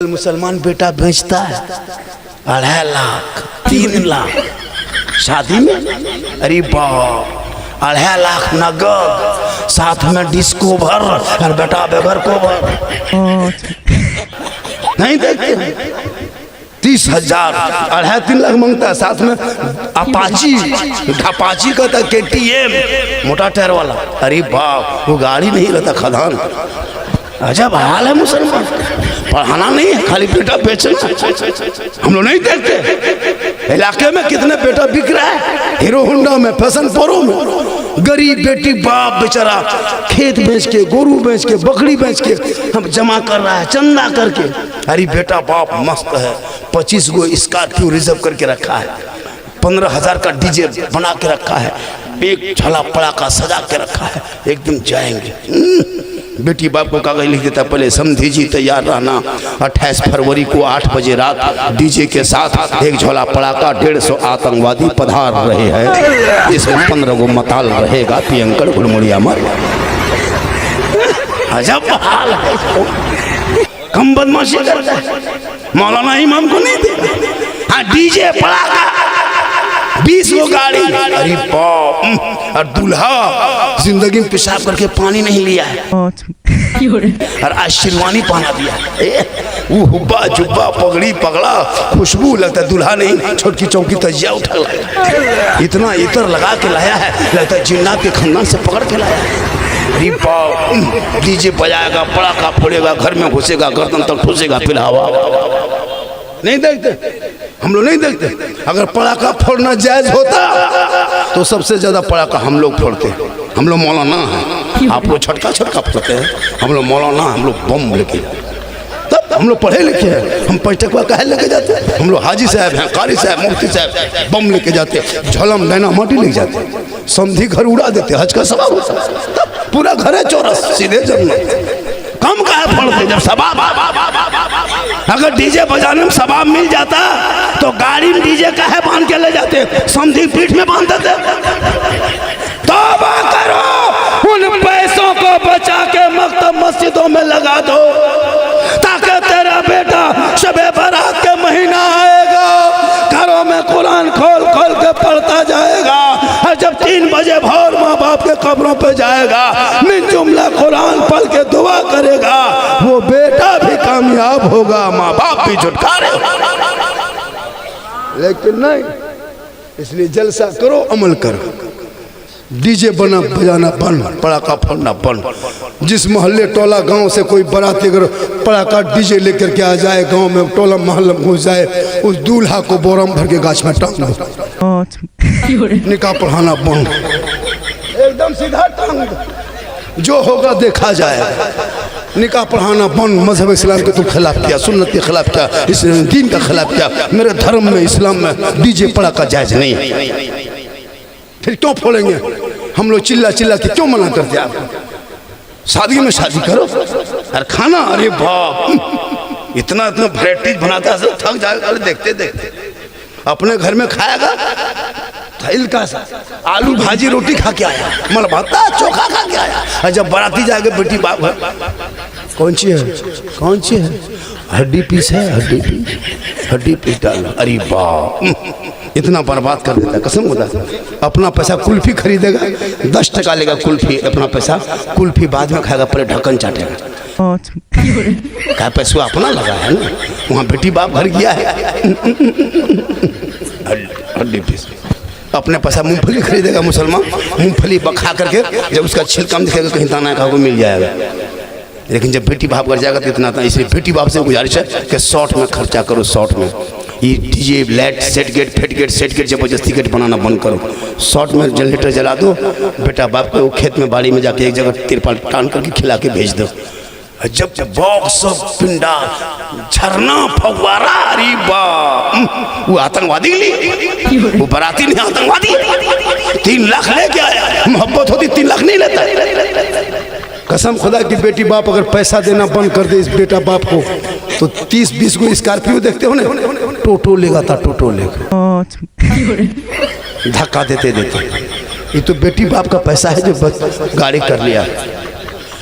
कोई मुसलमान बेटा बेचता है 2.5 लाख 3 लाख शादी में। अरे बाप, 2.5 लाख नगद, साथ में डिस्को भर और बेटा बेघर को भर। नहीं देखते 30,000 2.5-3 लाख मांगता है, साथ में अपाची का था KTM मोटा टायर वाला। अरे बाप, वो गाड़ी नहीं रहता खदान। अजब हाल है मुसलमान, पढ़ाना नहीं है, खाली बेटा बेचना। हम लोग नहीं देखते इलाके में कितने बेटा बिक रहा है, हीरो होंडा में, फैशन प्रो में। गरीब बेटी बाप बेचारा खेत बेच के, गोरू बेच के, बकरी बेच के हम जमा कर रहा है चंदा करके। अरे बेटा बाप मस्त है, 25 गो स्कॉर्पियो रिजर्व करके रखा है, 15,000 का डीजे बना के रखा है, एक झला पड़ाका सजा के रखा है, एक दिन जाएंगे। बेटी बाप को कागज लिख देता, पहले समझी जी तैयार रहना, 28 फरवरी को 8 बजे रात डीजे के साथ एक झोला पड़ाका, 150 आतंकवादी पधार रहे हैं, जिसमें 15 गो मताल रहेगा, पियंकर घुड़मुड़िया मर। अजब हाल है, कम बदमाशी करता है। मौलाना इमाम को नहीं दे, हाँ डीजे पड़ाका 20 गो गाड़ी। अरे बाप, और दूल्हा जिंदगी में पेशाब करके पानी नहीं लिया है और आज शेरवानी पहना दिया, वो हुब्बा जुब्बा पगड़ी पगड़ा, खुशबू लगता है दूल्हा नहीं, छोटकी चौकी तजिया उठा लाया, इतना इतर लगा के लाया है, लगता है जिन्नात के खानदान से पकड़ के लाया है। अरे बाप, डीजे बजाएगा, पड़ाका फोड़ेगा, घर में घुसेगा, गर्दन तक ठूसेगा, फिर हवा। नहीं देखते हम लोग, नहीं देखते। अगर पड़ाका फोड़ना जायज होता तो सबसे ज्यादा पड़ाका हम लोग फोड़ते। हम लोग मौलाना हैं, आप लोग छटका फोड़ते हैं, हम लोग मौलाना, हम लोग बम लेके, तब हम लोग पढ़े लिखे हैं, हम पैटकवा काहे लेके जाते हैं। हम लोग हाजी साहब हैं, कारी साहब, मुफ्ती साहब, बम लेके जाते, झलम डैना माटी लेके जाते, समधी घर उड़ा देते, हज का सवाब होता, पूरा घर है चौरस, सीधे जन्नत। कम काहे फोड़ते जब सवाब, अगर डीजे बजाने में सवाब मिल जाता तो गाड़ी में डीजे काहे बांध के ले जाते, समधी पीठ में बांध देते। तौबा करो, उन पैसों को बचा के मकतब मस्जिदों में लगा दो, ताकि तेरा बेटा शबे बारात के महीना आएगा, घरों में कुरान खोल खोल के पढ़ता जाएगा, और जब 3 बजे भोर माँ बाप के कब्रों पे जाएगा, मिन जुमला कुरान पढ़ के दुआ करेगा, वो बेटा भी कामयाब होगा, माँ बाप भी छुटकारे। लेकिन नहीं, इसलिए जलसा करो, अमल करो, डीजे बना बजाना बंद, पड़ाका फोड़ना बंद। जिस मोहल्ले टोला गांव से कोई बाराती अगर पड़ाका डीजे लेकर के आ जाए, गांव में टोला मोहल्ला घुस जाए, उस दूल्हा को बोरम भर के गाछ में टांग दो, निकाह पढ़ाना बंद, एकदम सीधा टांग दो, जो होगा देखा जाएगा। निकाह पढ़ाना बंद, मजहब इस्लाम के तुम खिलाफ किया, सुन्नत के खिलाफ किया, इस दीन का खिलाफ किया, मेरे धर्म में इस्लाम में डीजे पड़ाका जायज नहीं है। फिर क्यों फोड़ेंगे हम लोग, चिल्ला चिल्ला के क्यों मना करते आप? शादी में शादी करो, और खाना, अरे बाप, इतना वैराइटीज बनाता है, थक जाएगा देखते देखते। अपने घर में खाएगा का सा आलू भाजी रोटी खा के आया, मल भाता चोखा खा के आया, और जब बाराती जाएगा बेटी बाप कौन सी है, हड्डी पीस है, हड्डी पीस डाल। अरे बाप, इतना बर्बाद कर देता है, कसम होता है। अपना पैसा कुल्फी खरीदेगा, 10 टका लेगा कुल्फी, अपना पैसा कुल्फी बाद में खाएगा, पहले ढक्कन चाटेगा। क्या पैसा अपना लगा है ना, वहाँ बेटी बाप घर गया है, हड्डी पीस। अपने पैसा मूंगफली खरीदेगा मुसलमान, मूंगफली बखा करके, जब उसका छिलका दिखेगा कहीं दाना का वो मिल जाएगा। लेकिन जब बेटी बाप कर जाएगा तो इतना था। इसलिए बेटी बाप से गुजारिश है कि शॉर्ट में खर्चा करो, शॉर्ट में। ये डीजे लाइट सेट गेट फेट गेट सेट गेट जबरदस्ती गेट बनाना बंद करो, शॉर्ट में जनरेटर जला दो, बेटा बाप को खेत में बाड़ी में जाके एक जगह तिरपाल टान करके खिला के भेज दो। जब बॉक्स पिंडा झरना फव्वारा, अरे बाप, वो आतंकवादी ली, वो बाराती नहीं आतंकवादी। 3 लाख लेके आया, मोहब्बत होती 3 लाख नहीं लेता। कसम खुदा की बेटी बाप अगर पैसा देना बंद कर दे इस बेटा बाप को तो 30-20 को स्कॉर्पियो देखते हो ना, टोटो लेगा था, टोटो लेगा, धक्का देते देते। ये तो बेटी बाप का पैसा है जो गाड़ी कर लिया।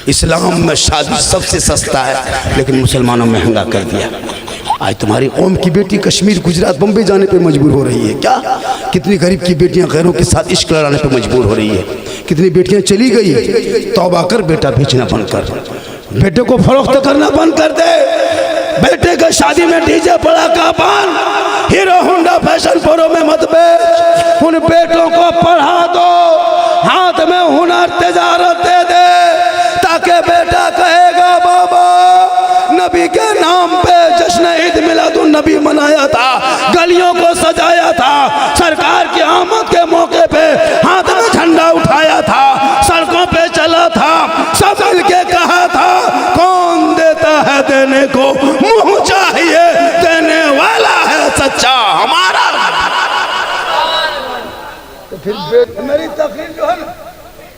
इस्लाम में शादी सबसे सस्ता है, लेकिन मुसलमानों में महंगा कर दिया। आज तुम्हारी कौम की बेटी कश्मीर, गुजरात, बम्बई जाने पे मजबूर हो रही है। क्या कितनी गरीब की बेटियां गैरों के साथ इश्क लड़ाने पे मजबूर हो रही है। कितनी बेटियां चली गई। तौबा कर बेटा बेचना बंद कर, बेटे को फरोख्त करना बंद कर दे। बेटे के शादी में डीजे पड़ाका बंद, हीरो होंडा फैशन प्रो में मत बेच। उन बेटों को पढ़ा दो, हाथ में हुनर तिजारत दे दे, ताकि बेटा कहेगा बाबा नबी के नाम पे जश्न ईद मिलादुन नबी मनाया था, गलियों को सजाया था, सरकार की आमद के मौके पे हाथ में झंडा उठाया था, सड़कों पे चला था, सब मिल के कहा था कौन देता है देने को मुंह चाहिए, देने वाला है सच्चा हमारा। तो फिर मेरी तकरीर जो है ना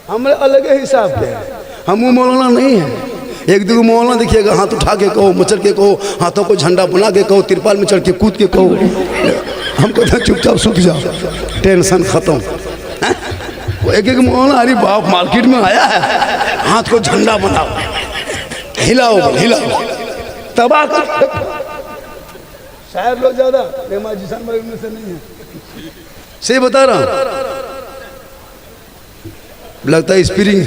हमारे अलग हिसाब के, हम मौलाना नहीं है। एक दो मौलाना देखिएगा हाथ उठा के कहो, मचल के कहो, हाथों को झंडा बना के कहो, तिरपाल में चढ़ के कूद के कहो। हम कहते चुपचाप सूख जाओ, टेंशन खत्म। एक एक मौलाना अरे बाप मार्केट में आया है, हाथ को झंडा बनाओ, हिलाओ हिलाओ, तबाह कर। शायर लोग ज्यादा से नहीं है, सही बता रहा। लगता है स्प्रिंग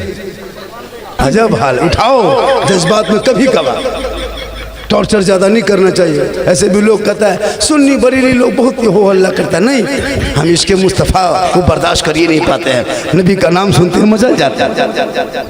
अजब हाल। उठाओ जज्बात में कभी कभार, टॉर्चर ज्यादा नहीं करना चाहिए। ऐसे भी लोग कहता है सुन्नी बरेली लोग बहुत हो हल्ला करता है। नहीं, हम इसके मुस्तफ़ा को बर्दाश्त कर ही नहीं पाते हैं। नबी का नाम सुनते हैं मजा जाता है।